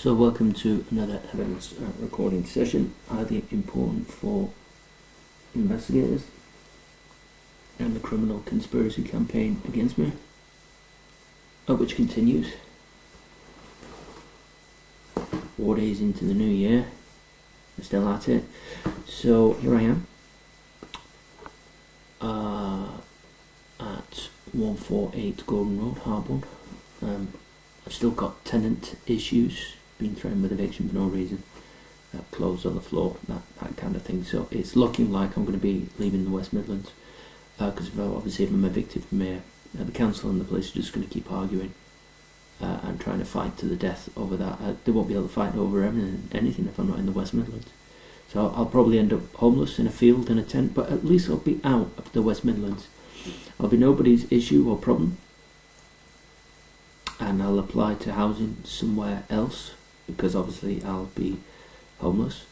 So welcome to another evidence recording session, highly important for investigators and the criminal conspiracy campaign against me, which continues 4 days into the new year. We're still at it. So here I am at 148 Gordon Road, Harborne. I've still got tenant issues, been threatened with eviction for no reason, clothes on the floor, that kind of thing. So it's looking like I'm going to be leaving the West Midlands, because obviously if I'm evicted from here, the council and the police are just going to keep arguing and trying to fight to the death over that. They won't be able to fight over anything if I'm not in the West Midlands. So I'll probably end up homeless in a field in a tent, but at least I'll be out of the West Midlands. I'll be nobody's issue or problem, and I'll apply to housing somewhere else because obviously I'll be homeless,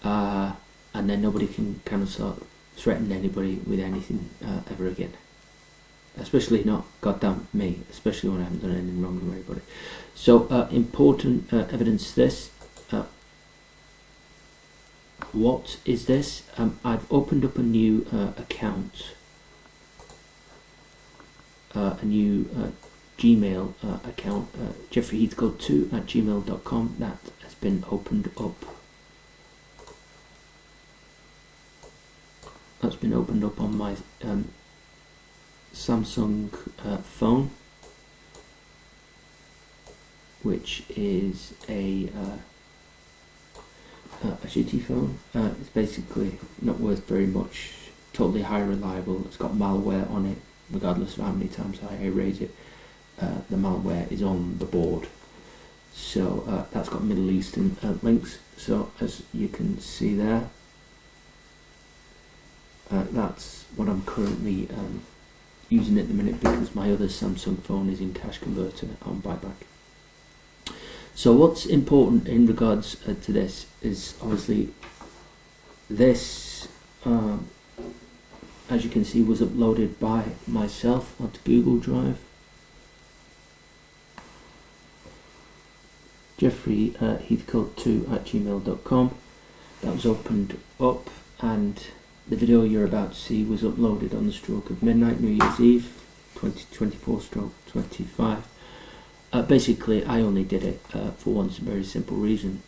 and then nobody can kind of start threatening anybody with anything ever again, especially not goddamn me, especially when I haven't done anything wrong to anybody. So important evidence this. What is this? I've opened up a new account, a new Gmail account, jeffreyheathcote2@gmail.com. that has been opened up. That's been opened up on my Samsung phone, which is a shitty phone. It's basically not worth very much, totally high reliable. It's got malware on it, regardless of how many times I erase it. The malware is on the board, so that's got Middle Eastern links. So as you can see there, that's what I'm currently using at the minute, because my other Samsung phone is in cash converter on buyback. So what's important in regards to this is obviously this, as you can see, was uploaded by myself onto Google Drive. jeffreyheathcote2@gmail.com. That was opened up, and the video you're about to see was uploaded on the stroke of midnight, New Year's Eve, 2024/25. Basically, I only did it for one very simple reason,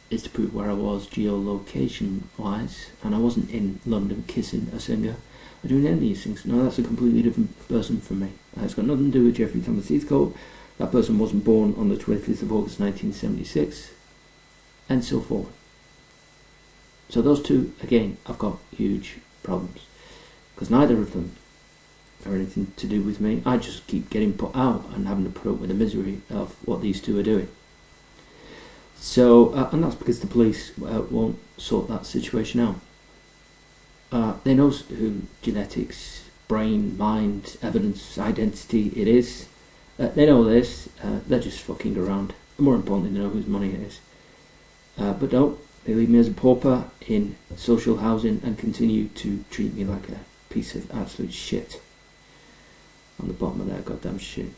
is to prove where I was geolocation wise, and I wasn't in London kissing a singer or doing any of these things. No, that's a completely different person from me. It's got nothing to do with Jeffrey Thomas Heathcote. That person wasn't born on the 25th of August 1976, and so forth. So those two, again, I've got huge problems, because neither of them are anything to do with me. I just keep getting put out and having to put up with the misery of what these two are doing. So, and that's because the police won't sort that situation out. They know who genetics, brain, mind, evidence, identity it is. They know this, they're just fucking around. More importantly, they know whose money it is. But don't, they leave me as a pauper in social housing and continue to treat me like a piece of absolute shit on the bottom of their goddamn shit,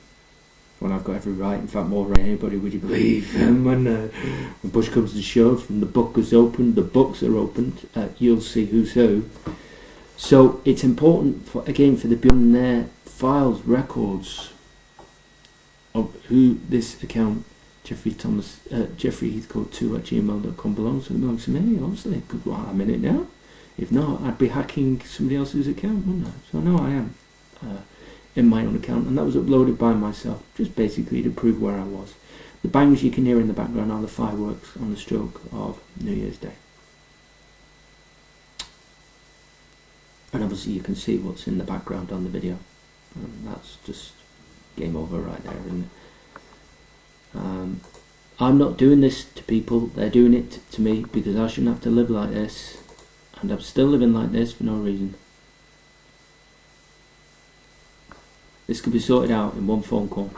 when I've got every right, in fact more right than anybody, would you believe. When push comes to shove and the book is opened, the books are opened, you'll see who's who. So it's important for the billionaire files, records of who this account, Jeffrey Heathcote2@gmail.com belongs to. It belongs to me, obviously, because well, I'm in it now. If not, I'd be hacking somebody else's account, wouldn't I? So no, I am in my own account, and that was uploaded by myself, just basically to prove where I was. The bangs you can hear in the background are the fireworks on the stroke of New Year's Day. And obviously you can see what's in the background on the video. And that's just game over right there, isn't it? I'm not doing this to people, they're doing it to me, because I shouldn't have to live like this, and I'm still living like this for no reason. This could be sorted out in one phone call.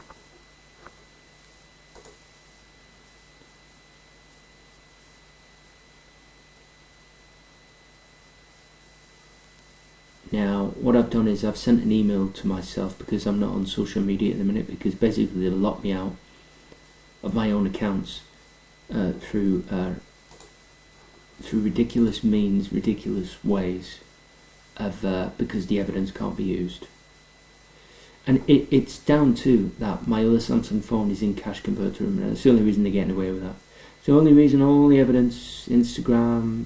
Now, what I've done is I've sent an email to myself, because I'm not on social media at the minute, because basically they locked me out of my own accounts through ridiculous means, ridiculous ways, because the evidence can't be used. And it's down to that my other Samsung phone is in cache converter room, and that's the only reason they're getting away with that. It's the only reason all the evidence, Instagram,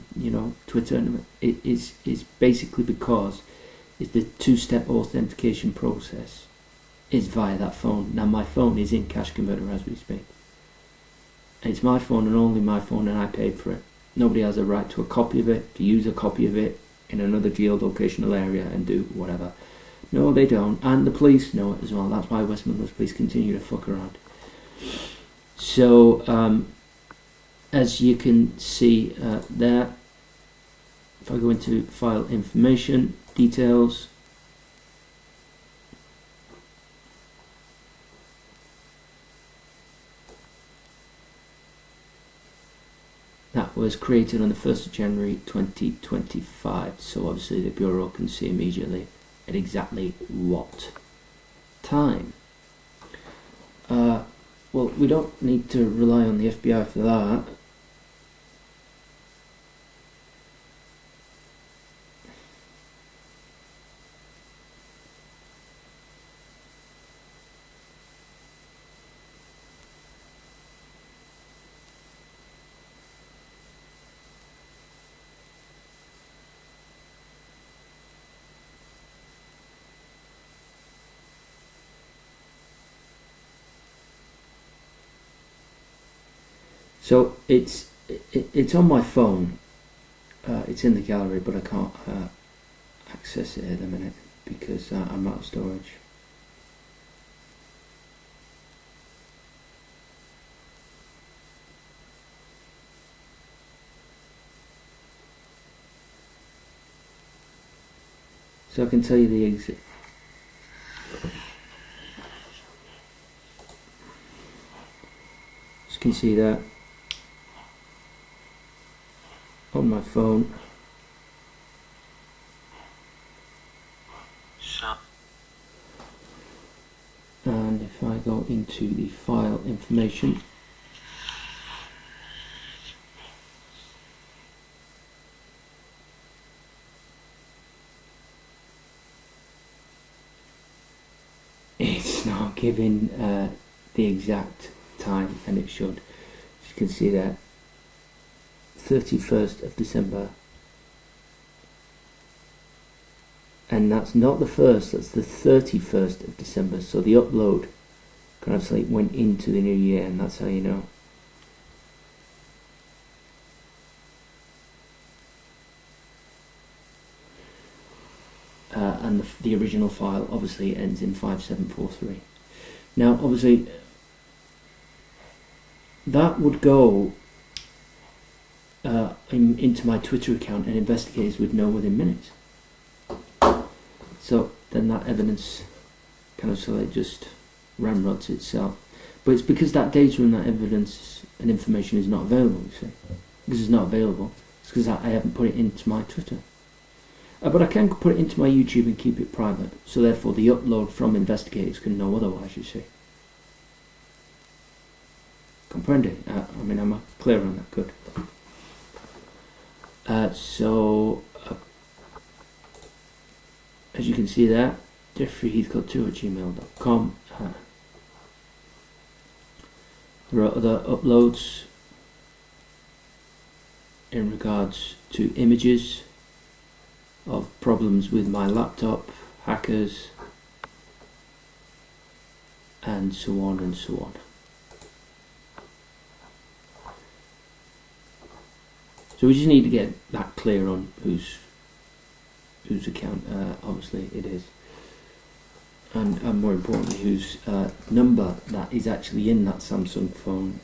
Twitter, is basically because it's the two-step authentication process is via that phone. Now my phone is in cache converter as we speak. And it's my phone and only my phone, and I paid for it. Nobody has a right to a copy of it, to use a copy of it in another geolocational area and do whatever. No, they don't, and the police know it as well. That's why West Midlands Police continue to fuck around. So, as you can see there, if I go into file information, details, that was created on the 1st of January 2025. So obviously the Bureau can see immediately at exactly what time. Well, we don't need to rely on the FBI for that. So it's on my phone. It's in the gallery, but I can't access it at the minute because I'm out of storage. So I can tell you the exit. As you can see that on my phone. And if I go into the file information, it's not giving the exact time, and it should. As you can see there, 31st of December, and that's not the 1st, that's the 31st of December, so the upload kind of like went into the new year, and that's how you know. And the original file obviously ends in 5743. Now obviously that would go into my Twitter account, and investigators would know within minutes. So then that evidence kind of sort of just ramrods itself. But it's because that data and that evidence and information is not available, you see. Because it's not available. It's because I haven't put it into my Twitter. But I can put it into my YouTube and keep it private. So therefore the upload from investigators can know otherwise, you see. Comprende? I mean, I'm clear on that, good. As you can see there, jeffreyheathcote2@gmail.com. There are other uploads in regards to images of problems with my laptop, hackers, and so on and so on. So we just need to get that clear on whose account obviously it is, and more importantly whose number that is actually in that Samsung phone.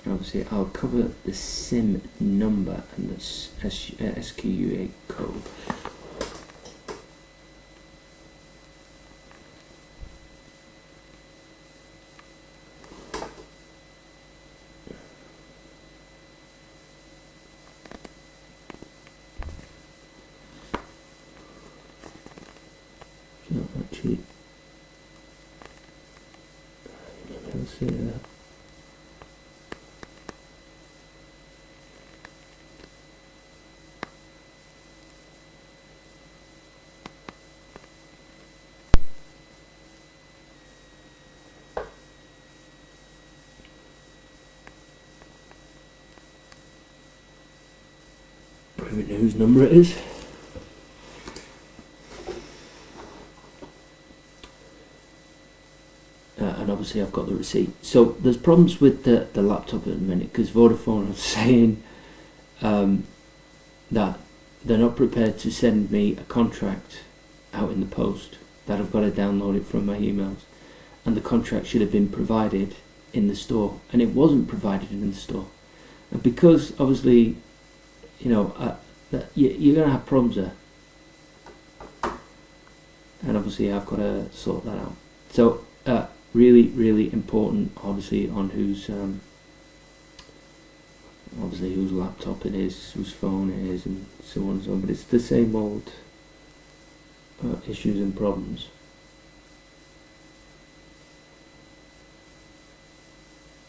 Obviously I'll cover the SIM number and the SQA code. So actually see that. Proving whose number it is. And obviously I've got the receipt. So there's problems with the laptop at the minute because Vodafone are saying that they're not prepared to send me a contract out in the post, that I've got to download it from my emails, and the contract should have been provided in the store, and it wasn't provided in the store. And because obviously, you know, you're going to have problems there, and obviously I've got to sort that out. So really, really important, obviously, on whose laptop it is, whose phone it is, and so on and so on. But it's the same old issues and problems.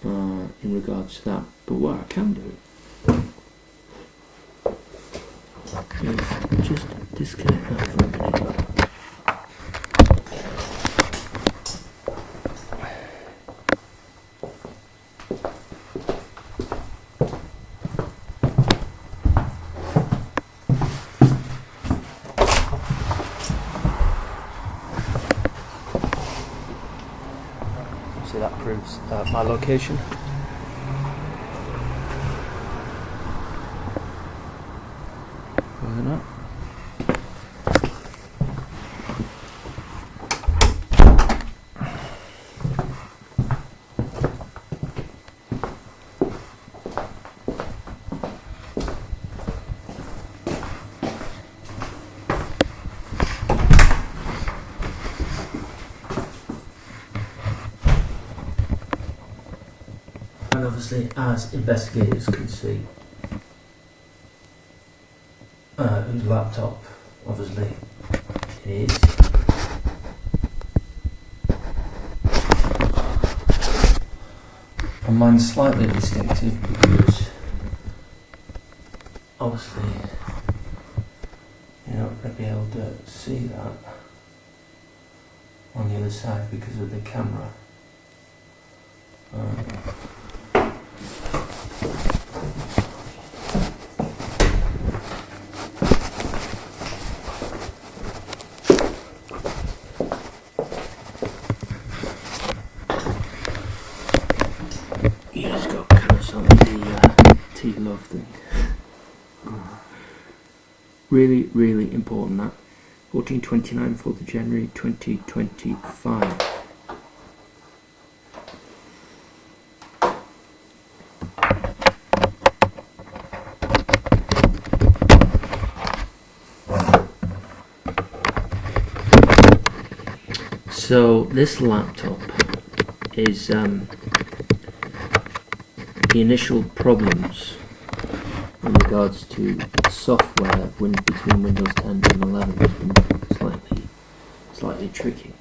In regards to that. But what I can do is just disconnect that for a minute. So that proves my location. Closing up. And obviously, as investigators can see, whose laptop, obviously, it is. And mine's slightly distinctive because, obviously, you're not going to be able to see that on the other side because of the camera. You just got kind of some of the T-Love thing. Really, really important that. 1429, 4th of January 2025. So this laptop is the initial problems in regards to software between Windows 10 and 11 has been slightly tricky.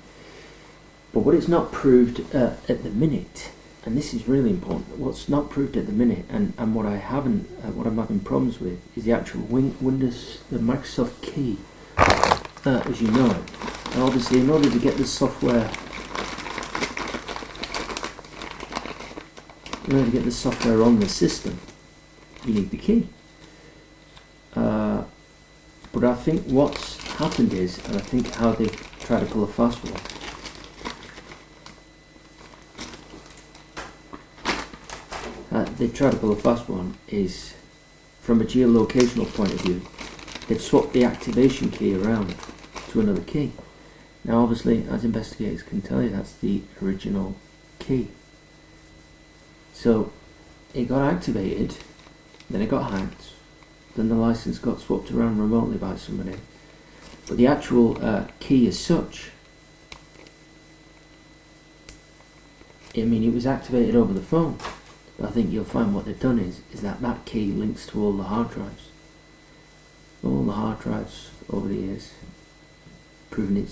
But what it's not proved at the minute, and this is really important, what's not proved at the minute, and what I'm having problems with, is the actual Windows, the Microsoft key, as you know. And obviously, in order to get the software, on the system, you need the key. But I think what's happened is, and I think how they've tried to pull a fast one, is from a geolocational point of view, they've swapped the activation key around to another key. Now obviously, as investigators can tell you, that's the original key. So it got activated, then it got hacked, then the license got swapped around remotely by somebody. But the actual key as such, I mean, it was activated over the phone. But I think you'll find what they've done is that key links to all the hard drives. All the hard drives over the years, proving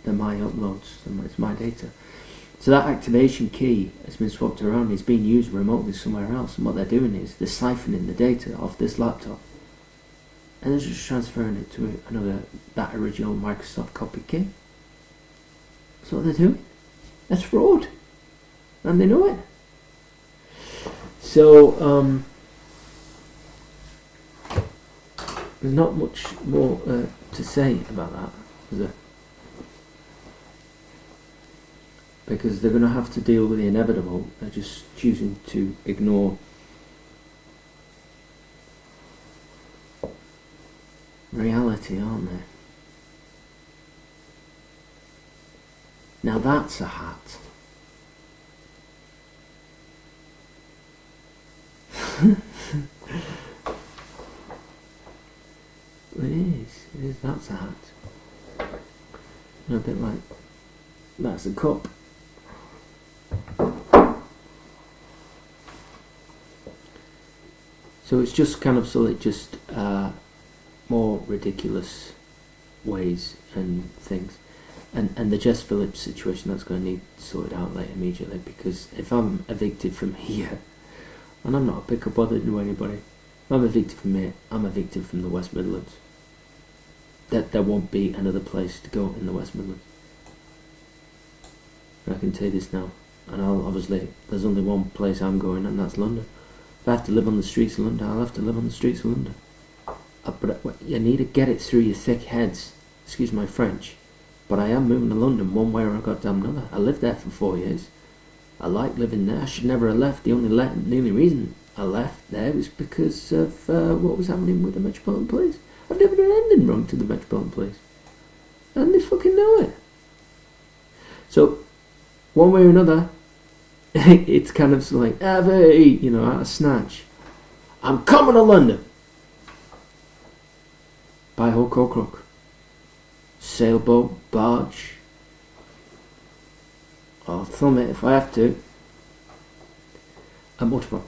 they're my uploads, and it's my data. So that activation key has been swapped around. It's being used remotely somewhere else, and what they're doing is they're siphoning the data off this laptop, and they're just transferring it to that original Microsoft copy key. That's what they're doing. That's fraud, and they know it. So there's not much more to say about that, is there? Because they're going to have to deal with the inevitable. They're just choosing to ignore reality, aren't they? Now that's a hat. It is, that's a hat. A bit like, that's a cup. So it's just kind of just more ridiculous ways and things. And the Jess Phillips situation, that's going to need sorted out later immediately, because if I'm evicted from here, and I'm not a pick or bother to anybody, if I'm evicted from here, I'm evicted from the West Midlands. There won't be another place to go in the West Midlands. I can tell you this now. And obviously, there's only one place I'm going, and that's London. If I have to live on the streets of London, I'll have to live on the streets of London. But you need to get it through your thick heads. Excuse my French. But I am moving to London one way or goddamn another. I lived there for 4 years. I like living there. I should never have left. The only reason I left there was because of what was happening with the Metropolitan Police. I've never done anything wrong to the Metropolitan Police. And they fucking know it. So, one way or another, it's kind of like, out of snatch. I'm coming to London. By hook or crook. Sailboat, barge. I'll thumb it if I have to. And what for?